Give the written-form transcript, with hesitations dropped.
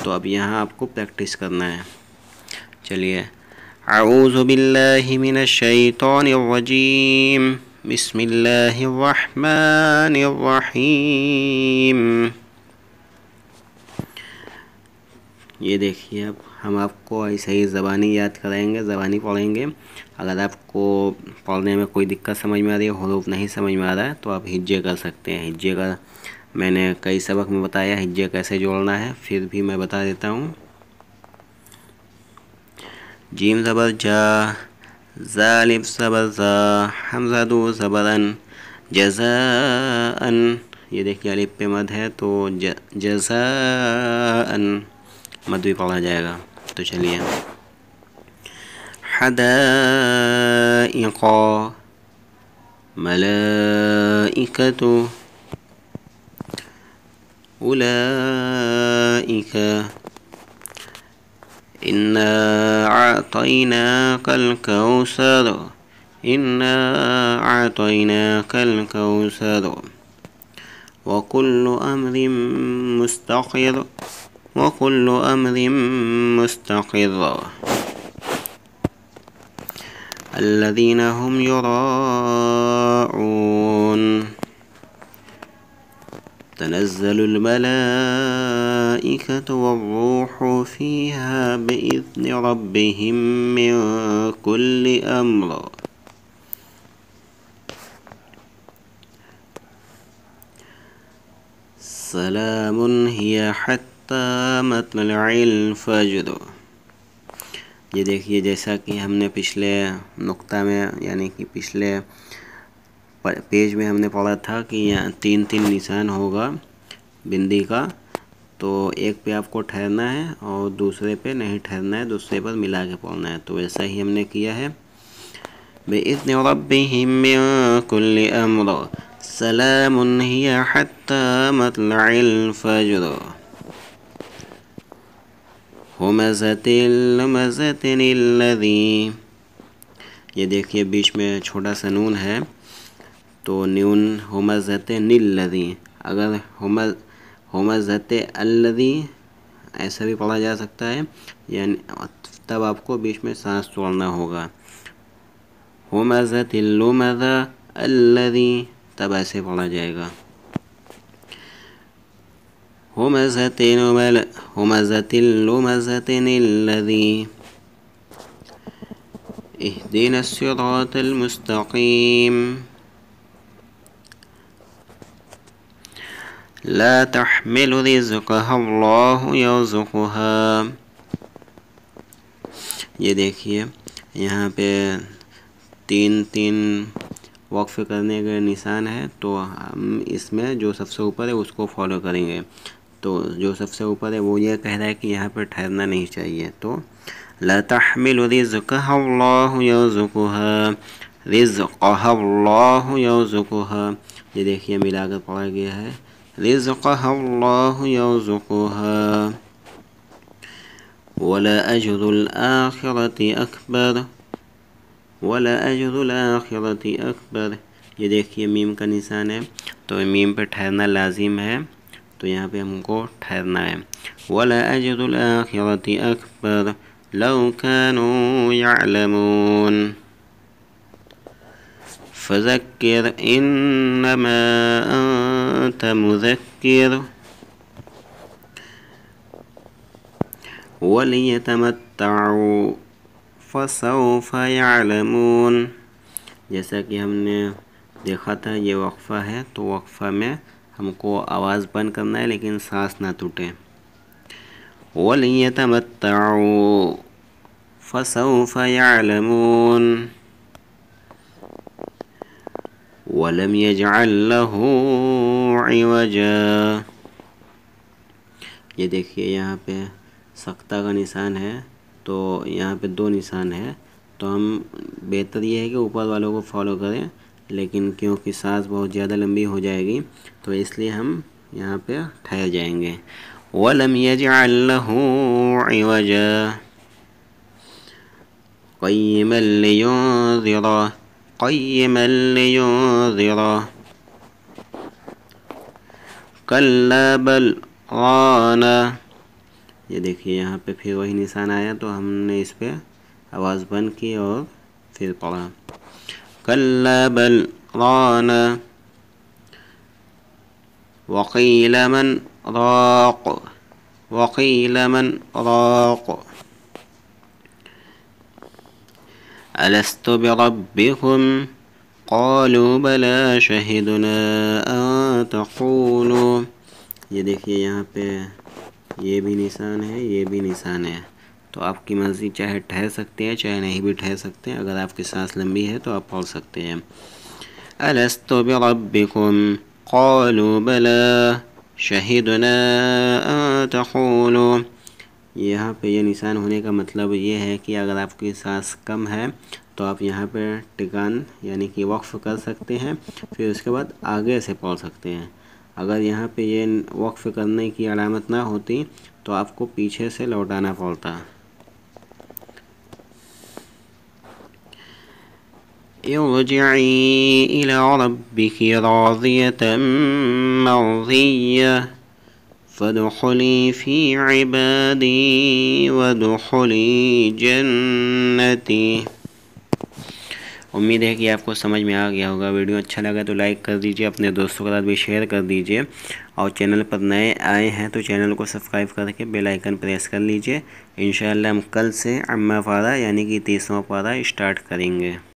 تو اب یہاں آپ کو پریکٹس کرنا ہے. چلیے. اعوذ باللہ من الشیطان الرجیم بسم اللہ الرحمن الرحیم. یہ دیکھیے اب ہم آپ کو ایسے ہی زبانی یاد کرائیں گے, زبانی پڑھیں گے. اگر آپ کو پڑھنے میں کوئی دقت سمجھ میں آ رہی ہے, حروف نہیں سمجھ میں آ رہا ہے, تو آپ ہجے کر سکتے ہیں. ہجے کا میں نے کئی سبق میں بتایا ہجے کیسے جوڑنا ہے, پھر بھی میں بتا دیتا ہوں. جیم زبر جا, ذالف زبر زا, حمزہ دو زبرن, جزاءن. یہ دیکھیے الف پہ مد ہے تو جزاءن مد بھی پڑھا جائے گا. تو چلیے. حدائق ملائکۃ اولئک انا اعطیناک الکوثر انا اعطیناک الکوثر وکل امر مستقر وکل امر مستقر الذین هم یراءون تنزل الملائکة والروح فيها بإذن ربهم من كل أمر سلام هي حتى مطلع الفجر. یہ دیکھیے جیسا کہ ہم نے پچھلے نقطہ میں یعنی کہ پچھلے پیج میں ہم نے پڑھا تھا کہ یہاں 3 نشان ہوگا بندی کا, تو ایک پہ آپ کو ٹھہرنا ہے اور دوسرے پہ نہیں ٹھہرنا ہے, دوسرے پر ملا کے پڑھنا ہے. تو ایسا ہی ہم نے کیا ہے. بِإِذْنِ رَبِّهِم مِّن كُلِّ أَمْرٍ سَلَامٌ هِيَ حَتَّى مَطْلَعِ الْفَجْرِ ہُمَزَةٍ لُمَزَةٍ الَّذِي. یہ دیکھیے بیچ میں چھوٹا سا نون ہے, تو نون ہمزۃ الذی, اگر ہمزۃ الذی ایسا بھی پڑھا جا سکتا ہے, یعنی تب آپ کو بیچ میں سانس چھوڑنا ہوگا. ہمزۃ اللمزہ الذی, تب ایسے پڑھا جائے گا. ہمزۃ اللمزۃ الذی اہدنا الصراط المستقیم لا تحمل رزقها اللہ یرزقها. یہ دیکھیے یہاں پہ 3 وقف کرنے کے نشان ہے, تو ہم اس میں جو سب سے اوپر ہے اس کو فالو کریں گے. تو جو سب سے اوپر ہے وہ یہ کہہ رہا ہے کہ یہاں پہ ٹھہرنا نہیں چاہیے. تو لا تحمل رزقها اللہ یرزقها, رزقها اللہ یرزقها. یہ دیکھیے ملا کر پڑھا گیا ہے رزقها اللہ یرزقها وَلَأَجْرُ الْآخِرَةِ أَكْبَرُ وَلَأَجْرُ الْآخِرَةِ أَكْبَرُ. یہ دیکھیے میم کا نشان ہے, تو میم پہ ٹھہرنا لازم ہے, تو یہاں پہ ہم کو ٹھہرنا ہے. وَلَأَجْرُ الْآخِرَةِ أَكْبَرُ لَوْ كَانُوا يَعْلَمُونَ فَذَكِّرْ إِنَّمَا أَنْتَ مُذَكِّرٌ وَلِيَتَمَتَّعُوا فَسَوْفَ يَعْلَمُونَ. جیسا کہ ہم نے دیکھا تھا یہ وقفہ ہے, تو وقفہ میں ہم کو آواز بند کرنا ہے لیکن سانس نہ ٹوٹے. وَلِيَتَمَتَّعُوا فَسَوْفَ يَعْلَمُونَ وَلَمْ يَجْعَلْ لَهُ عِوَجًا. یہ دیکھیے یہاں پہ سختہ کا نشان ہے, تو یہاں پہ 2 نشان ہے, تو ہم بہتر یہ ہے کہ اوپر والوں کو فالو کریں, لیکن کیونکہ سانس بہت زیادہ لمبی ہو جائے گی تو اس لیے ہم یہاں پہ ٹھہر جائیں گے. وَلَمْ يَجْعَلْ لَهُ عِوَجًا قَيِّمًا لِيُنذِرَ كَلَّا بَلْ رَانَ یہ دیکھیے یہاں پہ پھر وہی نشان آیا تو ہم نے اس پہ آواز بند کی اور پھر پڑھا کلا بل ران وقیل من راق وقیل من راق الست بربكم قالوا بلا شہدنا ان تقولوا. یہ دیکھیے یہاں پہ یہ بھی نشان ہے، یہ بھی نشان ہے، تو آپ کی مرضی، چاہے ٹھہر سکتے ہیں چاہے نہیں بھی ٹھہر سکتے ہیں. اگر آپ کی سانس لمبی ہے تو آپ پڑھ سکتے ہیں الست بربكم قالوا بلا شہدنا ان تقولوا. یہاں پہ یہ نشان ہونے کا مطلب یہ ہے کہ اگر آپ کی سانس کم ہے تو آپ یہاں پہ ٹکان یعنی کہ وقف کر سکتے ہیں، پھر اس کے بعد آگے سے پڑھ سکتے ہیں. اگر یہاں پہ یہ وقف کرنے کی علامت نہ ہوتی تو آپ کو پیچھے سے لوٹانا پڑتا. ارجعی الی ربک راضیة مرضیة فادخلی فی عبادی وادخلی جنتی. امید ہے کہ آپ کو سمجھ میں آ گیا ہوگا. ویڈیو اچھا لگا تو لائک کر دیجئے، اپنے دوستوں کے ساتھ بھی شیئر کر دیجئے، اور چینل پر نئے آئے ہیں تو چینل کو سبسکرائب کر کے بیل آئیکن پریس کر لیجئے. انشاءاللہ ہم کل سے عامہ پارہ یعنی کہ 30واں پارہ اسٹارٹ کریں گے.